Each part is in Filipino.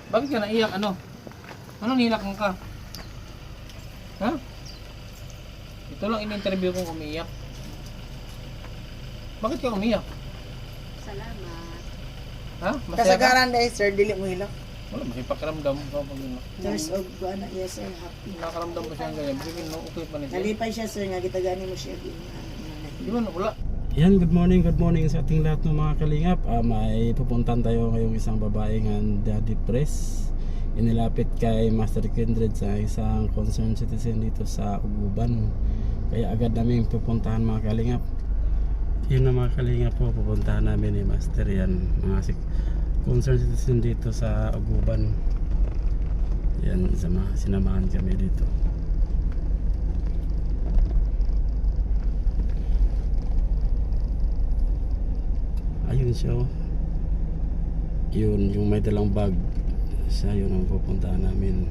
Bakit ka naiyak? Ano? Ano nilak mo ka? Ha? Ito lang in-interview kong umiyak. Bakit ka umiyak? Salamat. Ha? Masaya ka? Kasagaran dahil sir, dili mo hilak. Wala, makipakiramdam ka pag yun. Nurse og buwan na iya sir, happy. Nakaramdam ba siya ganyan? Sige, no, okay pa nito. Nalipay siya sir, nga gitagani mo siya. Di ba, wala. Yan, good morning sa ating lahat ng mga kalingap. May pupuntan tayo ngayong isang babae nga depressed. Inilapit kay Master Kindred sa isang concerned citizen dito sa Uguban. Kaya agad namin pupuntahan mga kalingap. Yun na mga kalingap po, pupuntahan namin ni Master yan. Mga concerned citizen dito sa Uguban. Yan, sinamahan kami dito. Ayun siya, oh. Yun, yung may dalang bag. Siya yun ang pupuntahan namin.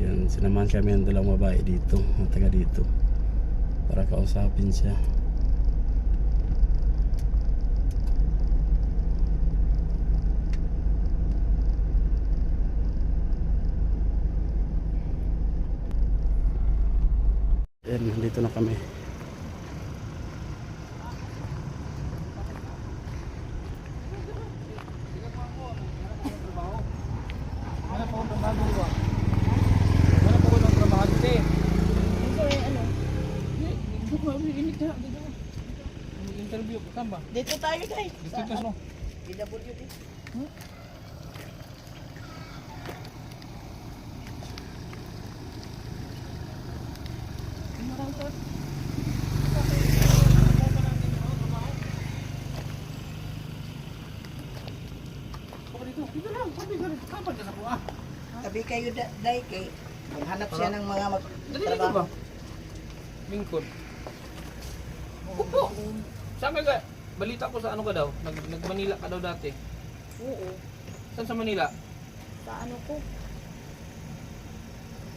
Yan, sinamahan kami ng dalawang babae dito, taga dito, para kausapin siya. Yan, dito na kami. Interview ko tamba. Dito tayo guys. Dito ka no. PWD. Dito lang, sabi ka rin. Kapag ka na po ah. Tabi kayo dai kay maghanap siya ng mga Dali dito ba? Lingkod. Upo. Sabi ka, balita ko sa ano ka daw? Nag-Manila ka daw dati. Oo. Saan sa Manila? Sa ano ko?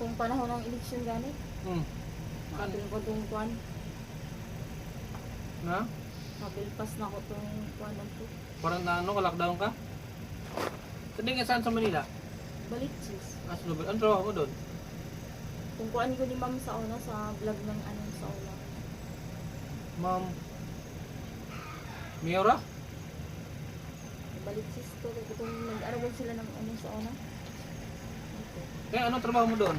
Kung panahon ng eleksyon gani, makabil ko itong kuwan. Na? Mabilpas na ko itong kuwan ng to. Parang na ano, ka-lockdown ka? Sabi nga saan sa Manila? Balitsis. Ano trabaho mo doon? Kung kuwan ko ni ma'am sa una, sa vlog ng ano sa una. Ma'am Miora? Balitsis to. Kung nag-arabal sila ng ano sa una. Kaya ano trabaho mo doon?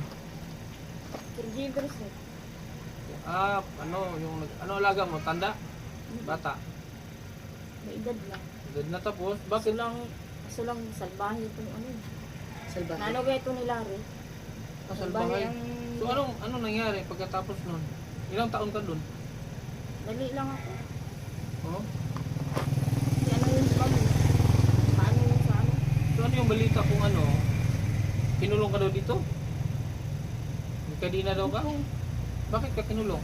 Caregivers eh. Ano, yung ano alaga mo? Tanda? Bata? May edad lang. Dead na tapos? Bakit? Kaso lang salbahe itong ano. Salbahe. Nano kaya ito nila rin. Kasalbahay. So anong nangyari pagkatapos nun? Ilang taon ka doon? Dali lang ako. Oh? Kasi ano yung ma'am? Paano yung sa ano? So ano yung balita kung ano? Kinulong ka daw dito? Kadina daw ka? Bakit ka kinulong?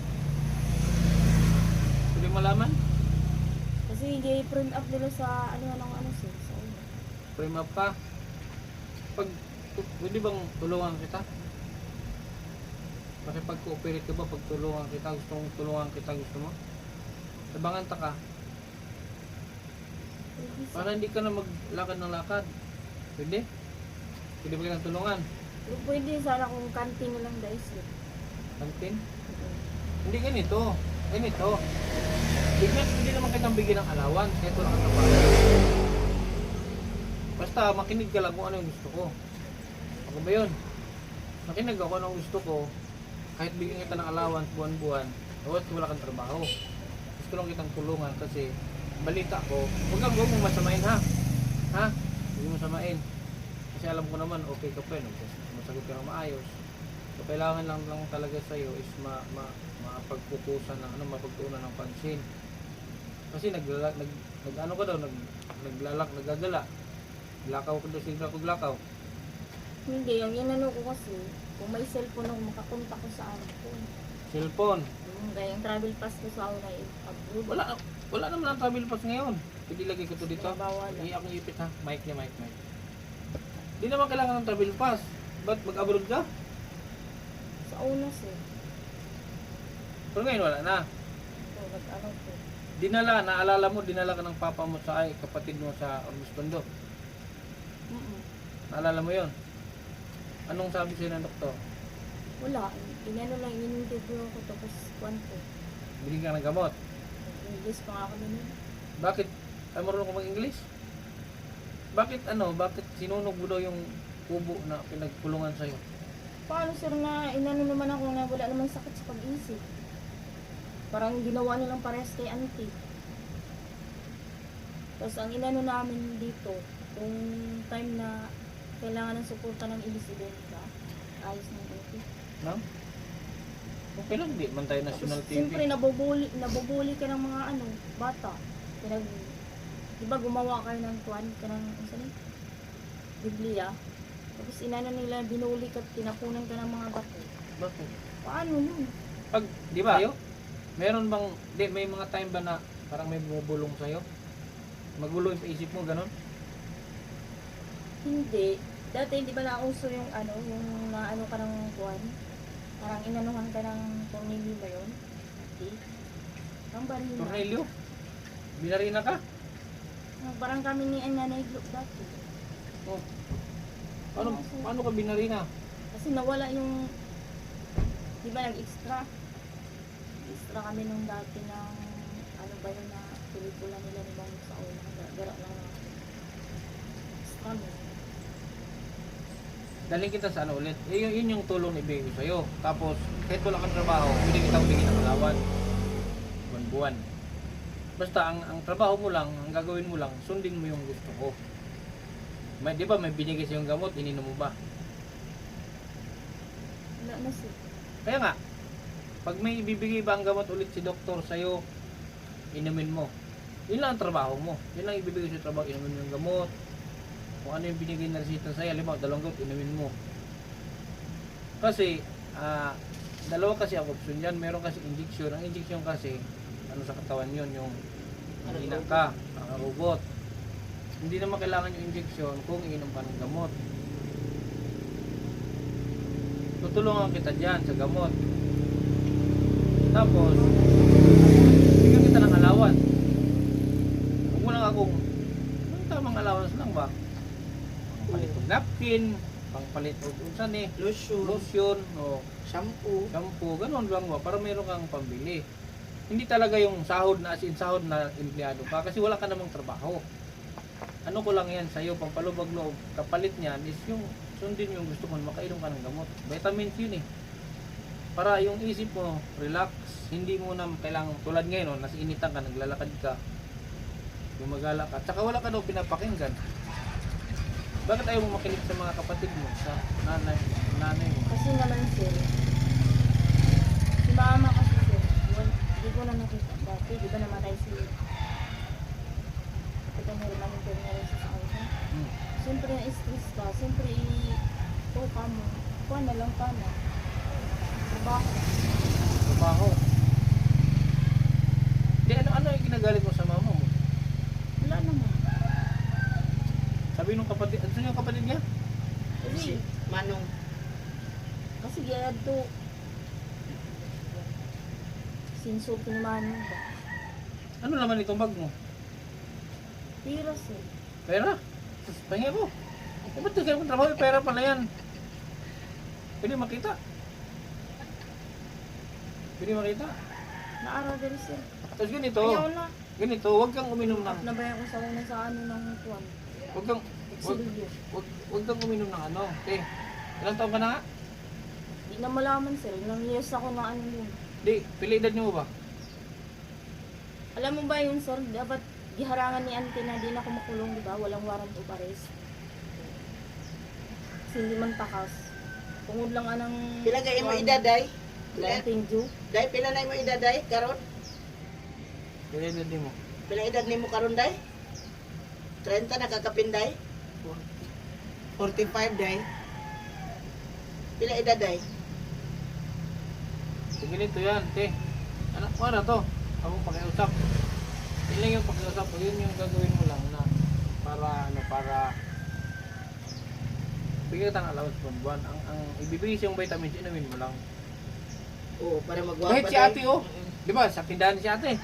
Pwede malaman? Kasi hindi print up nila sa ano ng ano sir. Sa una. Frame up ka? Pwede bang tulungan kita? Makipag-cooperate ka ba pag tulungan kita? Gusto mong tulungan kita? Gusto mo? Tabangan ta ka? Para hindi ka na maglakad ng lakad. Pwede? Pwede ba kitang tulungan? Pero pwede sana kung kantin na lang dahil sir. Kantin? Hindi ganito. Ganito. Hindi naman kitang bigyan ng allowance. Kaya ito lang ang trabaho. Basta makinig ka lang kung ano yung gusto ko. Ako ba yun? Makinig ako ano gusto ko. Kahit bigyan kita ng allowance buwan-buwan. Wala kang trabaho. Gusto lang kitang tulungan kasi balita ko. Huwag mong masamain ha. Ha? Huwag mong masamain. Kasi alam ko naman okay ka pa yun. Masagot ka ng maayos. So kailangan lang talaga sa'yo is mapagputusan ng ano, mapagtuunan ng pansin. Kasi nag-ano ka daw, nagagala. Lakaw ka daw, sigla kong lakaw. Hindi, ang inano ko kasi, kung may cellphone ako, makakontak ko sa ano ko. Cellphone. Kaya yung travel pass ko sa una, i-upload. Wala naman ang travel pass ngayon. Pwede lagay ko to dito. Bawal. Hindi akong ipit ha. Mic. Di naman kailangan ng travel pass. Ba't mag-abroad ka? Sa una sir. Pero ngayon wala na. So, nag-ano ko. Naalala mo, dinala ka ng papa mo sa kapatid mo sa Ormustondo. Naalala mo yon? Anong sabi sa'yo ng doktor? Wala. Inano lang, in-interview ako tapos kwanto. Binigyan ka ng gamot. English pa nga ako nun. Bakit? Ay, marunong ko mag-English? Bakit sinunog mo daw yung kubo na pinagpulungan sa'yo? Paano sir na inano naman ako na wala naman sakit sa pag-isip? Parang ginawa nilang parehas kay auntie. Tapos ang inano namin dito, kung time na kailangan ng suporta ng Elisabetta, ayos ng auntie. No? Okay lang, di man tayo national TV. Siyempre nabubuli ka ng mga bata. Di ba gumawa kayo ng Biblia? Tapos inano nila, binuli ka, tinapunan ka ng mga bato. Bakit? Paano yun? Pag, di ba, meron bang, may mga time ba na parang may bumubulong sa'yo? Magulo yung isip mo, ganon? Hindi. Dati hindi ba nauso yung yung naano ka ng kuwan? Parang inanuhan ka ng tornilyo ba yun? Hindi. Ang barina. Tornilyo? Binarina ka? Parang kami ni Nanay Glo dati. Oh. Paano ka binarina? Kasi nawala yung, di ba nag-extra? Extra kami nung dati ng, ba yun na pelikula nila ni Bang sa una. Gara lang natin. Extra mo. Daling kita sa ulit. Yun yung tulong ni Baby sa'yo. Tapos, kahit wala kang trabaho, pwede kitang bigyan ng alawan. Buwan-buwan. Basta, ang trabaho mo lang, ang gagawin mo lang, sundin mo yung gusto ko. Di ba may binigay sa'yong gamot, ininom mo ba? Wala na sir. Kaya nga, pag may ibibigay ba ang gamot ulit si doktor sa'yo, inumin mo. Yun lang ang trabaho mo. Yun lang ibibigay sa trabaho, inumin mo yung gamot. Kung ano yung binigay na resita sa'yo, halimbawa, 2 gamot, inumin mo. Kasi, dalawa kasi ang option yan. Meron kasi injection. Ang injection kasi, sa katawan yun, yung hina ka, robot. Hindi naman kailangan yung injection kung iinom ka ng gamot. Tutulungan kita dyan sa gamot. Tapos, bigyan kita ng alawan. Huwag mo lang akong, tamang allowance lang ba? Pangpalit ng napkin, pangpalit ng lotion, o shampoo, ganun lang ba? Para meron kang pambili. Hindi talaga yung sahod na sahod na empleyado ka kasi wala ka namang trabaho. Ano ko lang yan sa'yo, pampalubag loob, kapalit niyan is yung sundin yung gusto mo, makainom ka ng gamot. Vitamins yun eh. Para yung isip mo, relax, hindi mo na kailangan, tulad ngayon, nasa initan ka, naglalakad ka, gumagala ka, tsaka wala ka daw pinapakinggan. Bakit ayaw mo makinig sa mga kapatid mo, sa nanay mo? Kasi naman sir, si mama kasi sir, hindi ko na nakita dati, di ba namatay si kita niya rin namin na rin sa kanya. Siyempre na-stress ka, siyempre ka mo, kuha na lang ka na. Trabaho. Di, ano yung ginagalit mo sa mama mo? Wala naman. Sabi nung kapatid, ano yung kapatid niya? Kasi, Manong. kasi gayad to, sinsult ni Manong ba? Ano naman itong bag mo? Pira sir. Pera? Tapos pahinga ko. Ba't nagkaroon ng trabaho? Pera pala yan. Pwede makita. Pwede makita. Naaraw din sir. Tapos ganito. Ayaw na. Ganito, huwag kang uminom ng... Nabayan ko sa una sa ng kuwan. Huwag kang uminom ng ano. Okay. Ilang taon ka na nga? Hindi na malaman sir. Ilang years ako na yun. Di, pila edad niyo ba? Alam mo ba yun sir? Dapat giharangan ni auntie na di na ako makulong, di ba? Walang warrant of arrest. Kasi hindi man takas. Tungod lang anang... Pila kay mo idaday? Launting Jew. Day, pila na mo idaday karon? Pila edad niyo mo? Pila edad nimo karon day? 30 nakakapinday? 45 day. Pila edad day? So, ganito yan, te. Anak ko na to. Ako pakiusap. Yun lang yung pakiusap. Yun yung gagawin mo lang na para bigyan ka ng allowance buwan. Ang ibibigay siyang vitamins, inumin mo lang. Oo, para magwapa. Kahit si ate, oh. Di ba, sa tindahan si ate.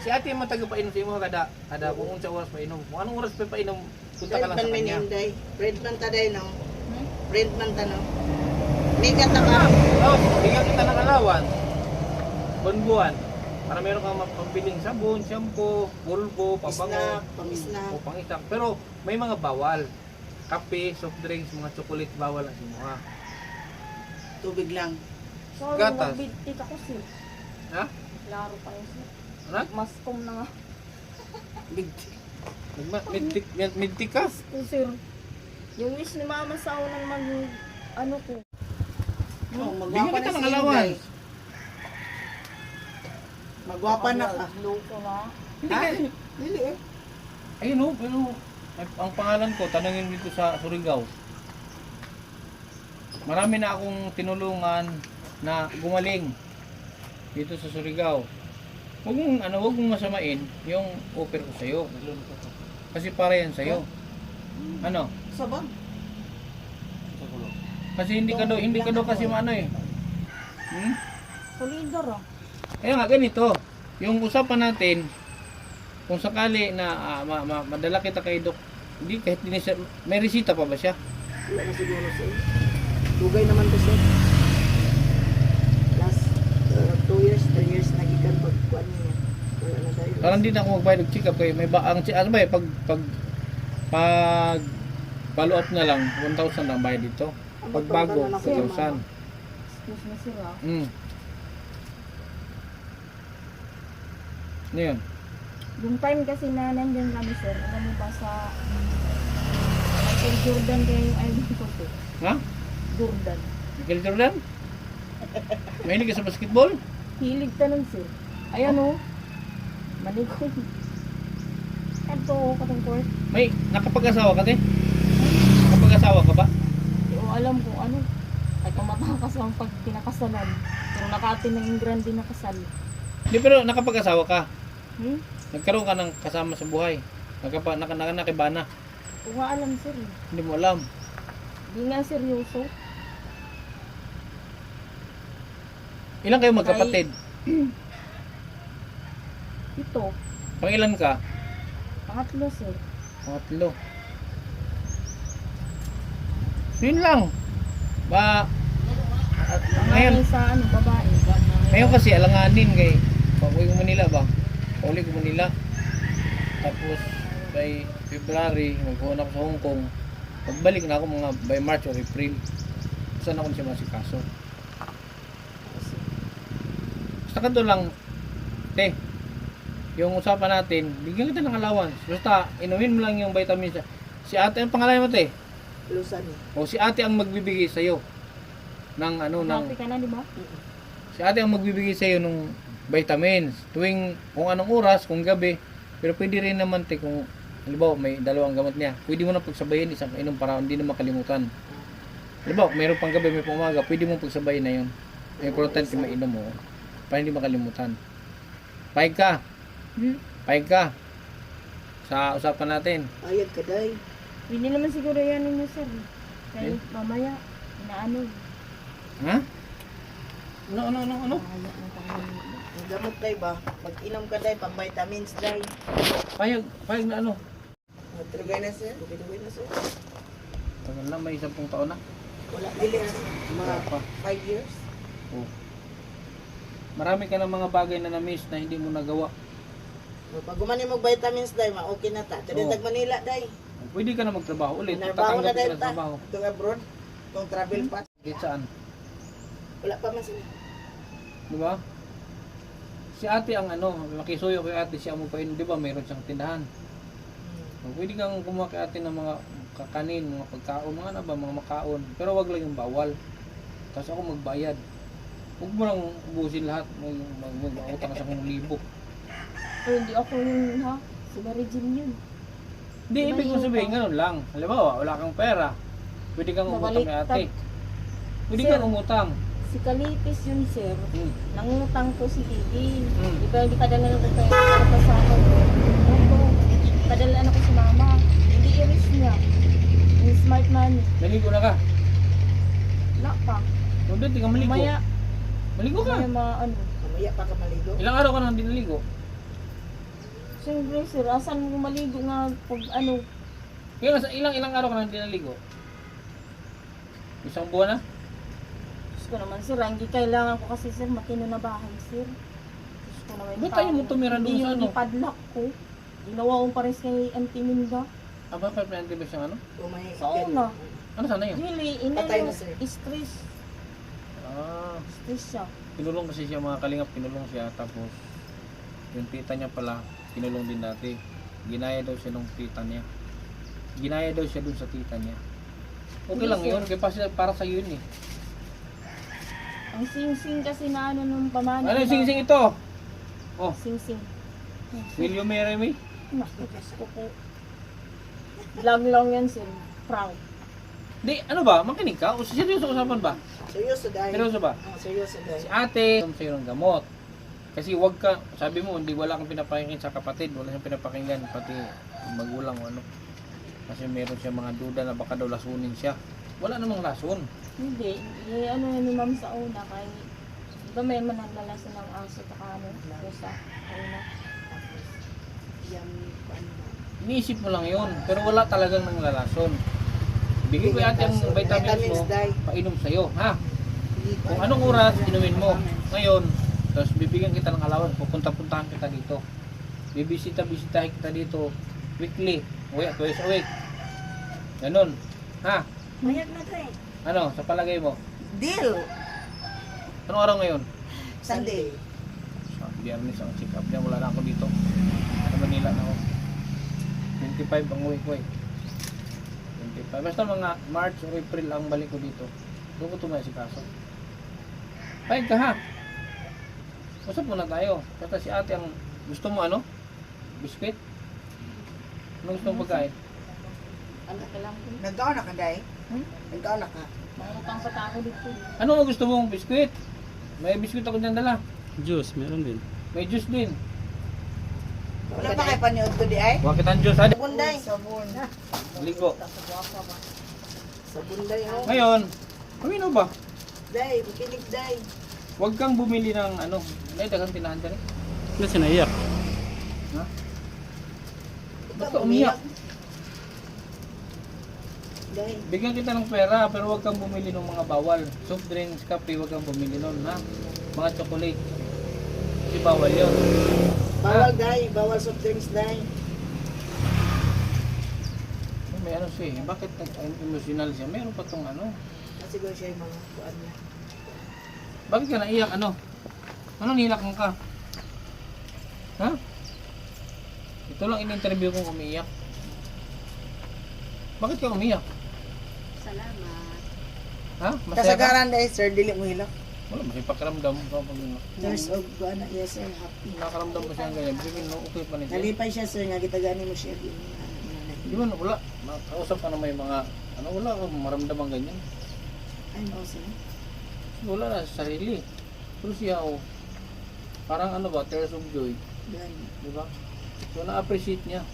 Si ate mo taga-painom sa imo kada kung unsa oras painom. Kung anong oras pa painom, punta ka Friend lang man sa min kanya. Inday. Friend man ta day no. Hmm? Friend man ta no. Mega ta ka. Oh, bigyan kita ng alawan. Buwan-buwan. Para meron kang pambiling sabon, shampoo, pulbo, pabango, Snack, pang-snack. o pang-snack. Pero may mga bawal. Kape, soft drinks, mga chocolate bawal ang sinuha. Tubig lang. Sorry, Gatas. nagbintik ako sir. Ha? Laro pa yun sir. Ano? Mascom na nga. Big. Midtik ka? O sir, yung wish ni mama sa unang ano ko. Oh, Bigyan magwapa kita na ng si alawan. Inday. Magwapa na ka. Loko na. Hindi ka. Dili eh. Ayun o, pero ang pangalan ko, tanungin dito sa Surigao. Marami na akong tinulungan na gumaling dito sa Surigao. Huwag mong masamain yung offer ko sa'yo. Kasi para yan sa'yo. Ano? Sabang. Kasi hindi ka daw kasi maano eh. Hmm? Solidar ah. Kaya nga ganito, yung usapan natin, kung sakali na madala kita kay Dok, hindi kahit hindi siya, may resita pa ba siya? Wala na siguro sir. Dugay naman to sir. Last 2 years, 3 years nagikan pagkuan niya. Wala na tayo. Parang hindi na ako magbayad ng check up kay may ba ang ano ba eh pag follow up na lang 1,000 lang bayad dito. Pag bago 2,000. Excuse me sir ah. Ano yun? Yung time kasi na nandyan kami sir, alam mo ba sa Michael Jordan kaya yung idol ko sir. Ha? Jordan. Michael Jordan? Mahilig ka sa basketball? Hilig tanong sir. Ayan o. Malikot. Ito o katong court. May nakapag-asawa ka te? Nakapag-asawa ka ba? Hindi ko alam kung ano. Ay tumatakas lang pag pinakasalan. Pero nakaatin ng grande na kasal. Hindi pero nakapag-asawa ka. Hmm? Nagkaroon ka ng kasama sa buhay. Nakibana. Kung nga alam sir. Hindi mo alam. Hindi nga seryoso. Ilan kayo magkapatid? Ito. Pang ilan ka? Pangatlo sir. Pangatlo. Yun lang. Ba, ngayon, Ngayon sa ano, babae. ngayon kasi alanganin kay pauwi ko Manila ba? Pauwi ko Manila. Tapos by February, magpunan ako sa Hong Kong. Pagbalik na ako mga by March or April. Saan ako siya masikaso? Basta ka doon lang, te, yung usapan natin, bigyan kita ng allowance. Basta, inumin mo lang yung vitamins. Si ate, ang pangalan mo te? Lusan. O si ate ang magbibigay sa'yo ng ano, ng, Happy ka na, di ba? si ate ang magbibigay sa'yo ng vitamins. Tuwing kung anong oras, kung gabi. Pero pwede rin naman te kung, halimbawa may dalawang gamot niya. Pwede mo na pagsabayin isang inom para hindi na makalimutan. Halimbawa, mayroon pang gabi, may pang umaga, pwede mo pagsabayin na yun. Ang importante mainom mo para hindi makalimutan. Pahig ka. Hmm? Pahig ka. Sa usapan natin. Ayad ka day. Hindi naman siguro yan ninyo sir. Kaya Eh? mamaya, inaano. Ha? Ano? Mamaya ng tanghali. Ang gamot day ba? Pag-inom ka day, pang vitamins day. Pahig na ano? Matrugay na sir. Dugay na sir. Tagal na, may 10 taon na. Wala. Dili na sir. Mga Pa. 5 years. Oh. Marami ka ng mga bagay na na-miss na hindi mo nagawa. Pag gumani mo vitamins day, ma-okay na ta. Tadi Oo. tag Manila day. Pwede ka na magtrabaho ulit. Narbaho na Tatanggap day ka ng ta. trabaho. Itong abroad. Itong travel pass. Kahit saan. Wala pa man sila. Di ba? Si ate ang ano, makisuyo kay ate siya mo pa di ba? Mayroon siyang tindahan. Pwede kang kumuha kay ate ng mga kakanin, mga pagkaon, mga ano ba, mga makaon. Pero wag lang yung bawal. Tapos ako magbayad. Huwag mo lang ubusin lahat. Mag-utang ka sa 1,000. Pero hindi ako yung ha. Si Mary Jean yun. Hindi, Diba ibig ko yung sabihin, ganun lang. Halimbawa, wala kang pera. Pwede kang umutang kay ate. Pwede Sir. kang umutang. Si Kalipis yun sir. Hmm. Nangutang ko si Titi. Hmm. Di ba hindi kadala ko kayo para kasama ko. Opo. Kadalaan ako si mama. Hindi i-risk niya. Yung smart money. Maligo na ka. Wala pa. Huwag doon, tingnan maligo. Mamaya. Maligo ka. Mamaya ano. Mamaya pa ka maligo. Ilang araw ka nang hindi naligo? Siyempre sir, asan mo maligo nga pag ano, Kaya sa ilang araw ka na hindi naligo? Isang buwan na? Diyos ko naman sir, hindi kailangan ko kasi sir, matino na bahay sir. Diyos ko naman. Ba't tayo mo tumira doon Hindi sa yung ano? ipadlock ko. Ginawa ko pa rin kay Auntie Minda. Aba, pa na-interview siyang ano? Umay. Sa una. Ano sana yun? Really, Patay inano, na, sir. stress. Ah, Stress siya. kinulong kasi siya mga kalingap, kinulong siya. Tapos, yung tita niya pala, kinulong din dati. Ginaya daw siya ng tita niya. Ginaya daw siya dun sa tita niya. Okay Hindi, lang sir. yun, kaya para sa yun eh. Ang sing-sing kasi na ano nung pamana. Ano yung sing-sing ito? Oh, Sing-sing. will you marry me? Naku, Diyos ko po. Vlog lang yan sir. Prank. Di, ano ba? Makinig ka? O seryoso usapan ba? Seryoso dahil. Seryoso ba? Seryoso dahil. Si ate, sa'yo ng gamot. Kasi wag ka, sabi mo, hindi wala kang pinapakinggan sa kapatid, wala siyang pinapakinggan, pati magulang o ano. Kasi meron siya mga duda na baka daw lasunin siya. Wala namang lason. Hindi. Ano yan ni ma'am sa una kay di ba may mananlalasan ng aso at ano sa una. Yan, paano ba? Iniisip mo lang yun, pero wala talagang nanglalason. Bigay ko ate ang vitamins mo, painom sa'yo, ha? Kung anong oras, inumin mo. Ngayon, tapos bibigyan kita ng allowance, pupunta-puntahan kita dito. Bibisita-bisitahin kita dito, weekly, twice a week. Ganun, ha? Mayag na tayo. Ano, sa palagay mo? Deal! Anong araw ngayon? Sunday. Sa biyernes ang check up niya, wala na ako dito. Sa Manila na ako. 25 ang uwi ko eh. 25. Basta mga March o April ang balik ko dito. Doon ko tumaya si kaso. Pahig ka ha. Usap muna tayo. Kata si ate ang gusto mo ano? Biscuit? Anong gusto mong pagkain? Ano ka lang po. Nagkaon na ka, Day? Hmm? Nagkaon na ka? Mayroon pang patako dito. Ano ang gusto mong biscuit? May biscuit ako dyan dala. Juice, meron din. May juice din. Wala pa kayo paniod ko di ay? Wakit ang juice. Adi. Sabon, Day. Sabon. Ligo. Sabon, Day. Oh. Ngayon, ano ba? Day, makinig, Day. Huwag kang bumili ng ano. Ay, dagang tinahan dyan eh. Ano siya naiyak? Ha? Ba't ka umiyak? Day. Bigyan kita ng pera pero huwag kang bumili ng mga bawal. Soft drinks, kape, huwag kang bumili nun, ha? Mga chocolate. Kasi bawal yun. Bawal, Day. Bawal soft drinks, Day. May ano siya eh. Bakit emotional siya? Meron pa tong ano. Siguro siya yung mga kuan niya. Bakit ka naiyak? Ano? Anong nilak mo ka? Ha? Ito lang in-interview kong umiiyak. Bakit ka umiyak? Salamat. Ha? Masaya ka? Kasagaran, Day, sir. Dili mo hilak. Wala, masaya pakiramdam ko pag Tears of kuan na. Yes, sir. Happy. nakaramdam ko siya ng ganyan. Bigyan no, okay pa nito. Nalipay siya, sir. Nga kita gani mo siya. Di ba, wala. Makausap ka na may mga, ano, wala akong maramdaman ganyan. Ay, no, sir. Wala na sa sarili. Pero siya, oh, parang ano ba, tears of joy. Gani. Di ba? So, na-appreciate niya.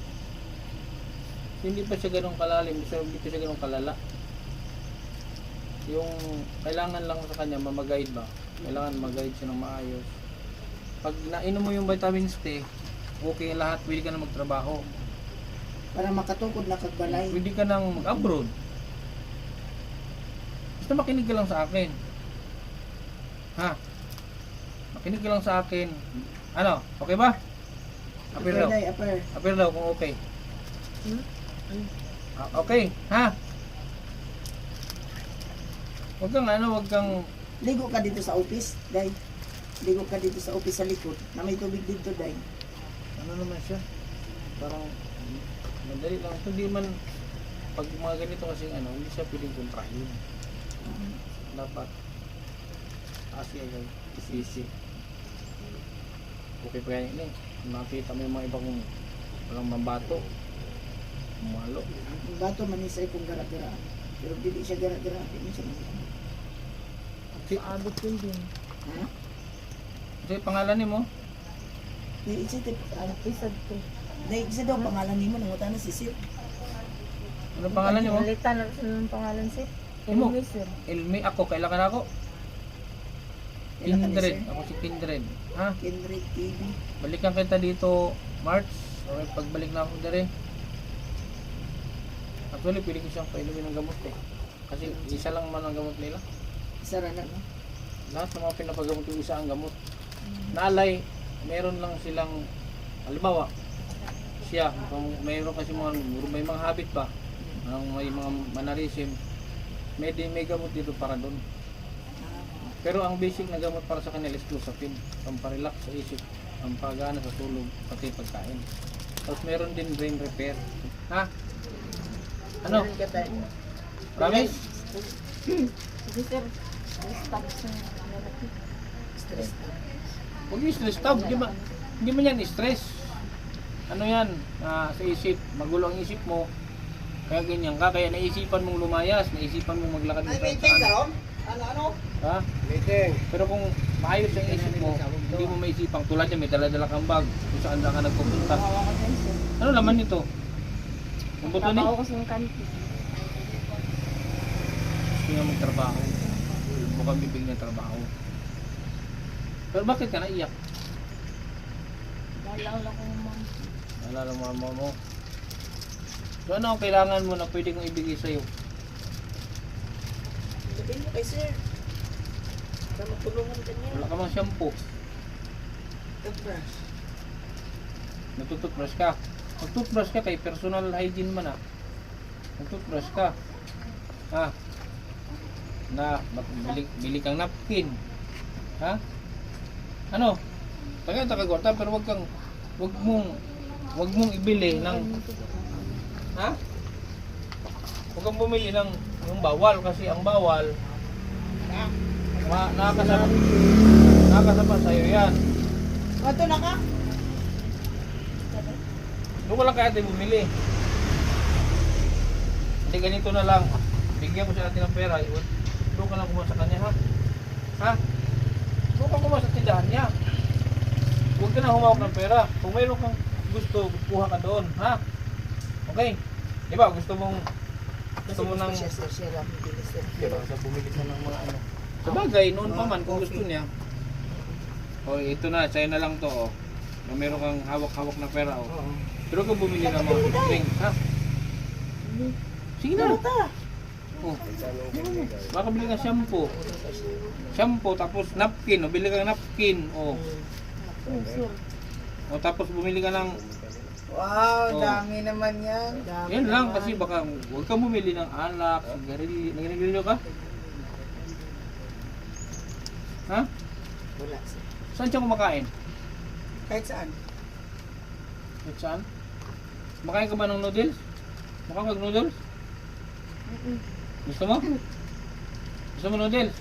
Hindi pa siya ganun kalalim, hindi pa siya ganun kalala. Yung kailangan lang sa kanya, mamag-guide ba? Kailangan mag-guide siya ng maayos. Pag nainom mo yung vitamins T, okay lahat, pwede ka na magtrabaho. Para makatukod na kagbalay. Pwede ka nang mag-abroad. Basta makinig ka lang sa akin. Ha? Makinig ka lang sa akin. Ano? Okay ba? Apir daw. Day, upper. Apir daw kung okay. Hmm? Okay, ha? Huwag kang ano, huwag kang... Ligo ka dito sa office, Day. Ligo ka dito sa office sa likod. Na may tubig dito, Day. Ano naman siya? Parang... Madali lang. Ito di man... Pag mga ganito kasi ano, hindi siya pwedeng kontrahin. Dapat... Asi ay easy. Okay pa yan eh. Makita mo yung mga ibang walang mambato. Malo. Ang bato manisay kung gara-gara. Pero dili siya gara-gara. Dili siya gara-gara. Abot yun din. Ha? Kasi pangalan ni mo? Di isip, Ang pisad ko. Day, isa daw pangalan ni mo. Nangutan na si Sir. Ano pangalan ni mo? Nalitan na rin ng pangalan sir. Imo? Ilmi sir. Elmi ako. Kailangan ako? Kailan ka ni Kindred. Sir? Ako si Kindred. Ha? Kendrick TV. Balikan kita dito March Okay, pagbalik na ako dere. Actually, pwede ko siyang painumin ng gamot eh. Kasi isa lang man ang gamot nila. Isa ra na, no? Lahat ng mga pinapagamot yung isa ang gamot. Naalay, meron lang silang, halimbawa, siya, kung mayroon kasi may mga habit pa, may mga mannerism, may gamot dito para doon. Pero ang basic na gamot para sa kanila is clozapine, pamparelax sa isip, pampagana sa tulog, pati pagkain. Tapos meron din brain repair. Ha? Ano? Meron ka tayo. Promise? Sige sir, stop sa lalaki. Stress na. Huwag yung stress tawag, hindi man yan stress. Ano yan, sa isip, magulo ang isip mo, kaya ganyan ka, kaya naisipan mong lumayas, naisipan mong maglakad ng saan. Ano? Ha? Pero kung maayos ang isip mo, hindi mo maisipang tulad niya, may dala-dala kang bag, kung saan ka nagpupunta. Kawawa ka din sir. Ano laman nito? Ang buto ni? Trabaho ko sa kanti. Gusto nga magtrabaho. Mukhang bibig na trabaho. Pero bakit ka naiyak? Dahil lang ko ma'am. Nalala mo ang mama mo. So ano ang kailangan mo na pwede kong ibigay sa'yo? Sabihin mo kay sir. Para matulungan ka niya. Wala ka mang shampoo. Toothbrush. Natututbrush ka. Magtutbrush ka kay personal hygiene man ah. Magtutbrush ka. Ha? Bili kang napkin. Ha? Ano? Taga-gwarta pero wag mong ibili ng ha? Huwag kang bumili ng yung bawal kasi ang bawal nakakasama sa'yo yan. Ato na ka? Doon ko lang kaya tayo bumili. Hindi ganito na lang. Bigyan ko si ate ng pera. Doon ka lang kumuha sa kanya ha? Ha? Doon ka kumuha sa tindahan niya. Huwag ka na humawak ng pera. Kung mayroon kang gusto, kuha ka doon. Ha? Okay? Diba gusto mong ng Siya lang. Hindi sir. diba sa bumili ka ng mga ano. Sabagay, noon pa man kung gusto niya. O ito na, sa'yo na lang to oh. Na meron kang hawak-hawak na pera oh. Oo. Pero kung bumili ng mga drinks, ha? Sige na. Oh. Baka bili ka shampoo. Shampoo, tapos napkin. O, bili ka ng napkin. O. O, tapos bumili ka ng... Wow, Oh. dami naman yan. Dami Yan lang, naman. kasi baka huwag kang bumili ng alak, sigarilyo. Naginigarilyo ka? Ha? Wala sir. Saan siya kumakain? Kahit saan. At saan? Makain ka ba ng noodles? Makain ka noodles? Gusto mo? Gusto mo noodles?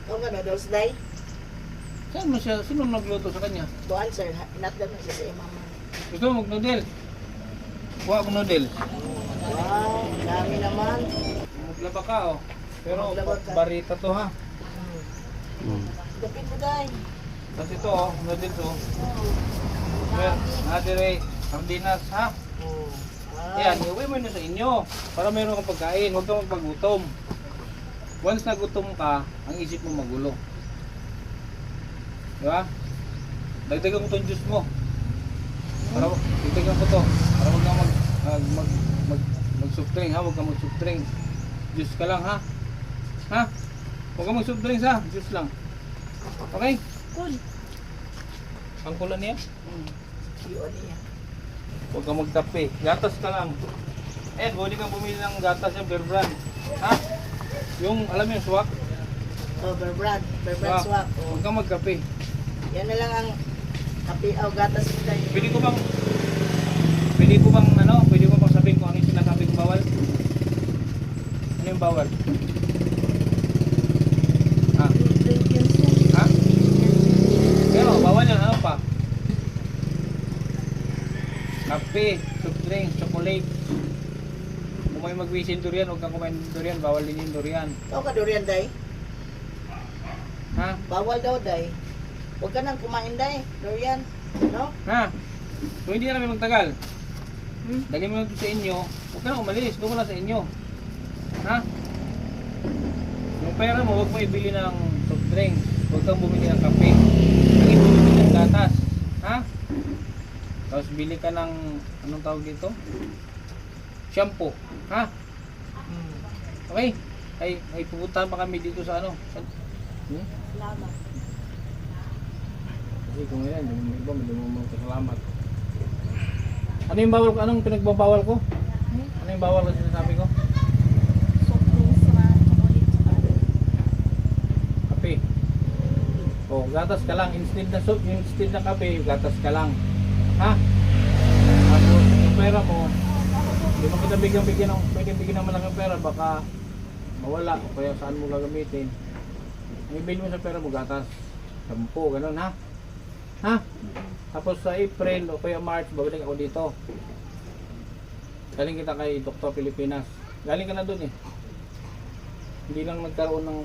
Ikaw nga noodles day? Saan mo siya? Sino nagluto sa kanya? Tuan sir, hinatdan na siya sa mama. Gusto mo mag-noodles? Kuha ko noodles. Wow, dami naman. Maglaba ka oh. Pero Maglaba ka. barita to ha. Dapit mo day. Tapos ito oh, noodles oh. Well, nadire, sardinas ha. Yan, iuwi mo na sa inyo. Para mayroon kang pagkain, huwag kang magpagutom. Once na gutom ka, ang isip mo magulo. Diba? Dagdagan mo itong juice mo. Para dagdagan ko to. Para huwag kang mag soft drink ha, huwag kang mag soft drink. Juice ka lang ha. Ha? Huwag kang mag soft drinks ha, juice lang. Okay? Cool. Ang kulan niya? Yun niya. Huwag kang magkape. Gatas ka lang. Eh, pwede kang bumili ng gatas yung Bear Brand. Ha? Yung, alam mo yung swak? Oh, Bear Brand swak. Oh. Huwag kang magkape. Yan na lang ang kape o gatas mo tayo. Pwede ko bang sabihin kung ano yung sinasabi kong bawal? Ano yung bawal? Ha? Drink yun sir. Ha? Pero, bawal yan. Ano pa? Kape, soft drinks, chocolate. Kung may mag-wisin durian, huwag kang kumain ng durian. Bawal din yung durian. Ikaw ka durian day? Ha? Bawal daw day. Huwag ka nang kumain day. Durian. No? Ha? Kung hindi na kami magtagal, lagyan mo lang ito sa inyo, huwag ka na umalis, doon mo lang sa inyo. Ha? Yung pera mo, huwag mo ibili ng soft drinks, huwag kang bumili ng kape, huwag bumili ng gatas. Ha? Tapos bili ka ng, anong tawag dito? Shampoo. Ha? Okay. Ay pupunta pa kami dito sa ano? Salamat. Kasi kung yan, yung iba, madumumong salamat. Ano yung bawal ko? Anong pinagbabawal ko? Ano yung bawal ko sinasabi ko? Soft drinks sa chocolate sa Kape. O, gatas ka lang. Instead ng kape, gatas ka lang. Ha? Tapos, yung pera mo, hindi mo kita bigyan ng malaking pera, baka mawala o kaya saan mo gagamitin. Ang ibili mo sa pera mo, gatas. Shampoo, ganun ha? Ha? Tapos sa April o kaya March, babalik ako dito. Galing kita kay Dr. Pilipinas. Galing ka na dun eh. Hindi lang nagkaroon ng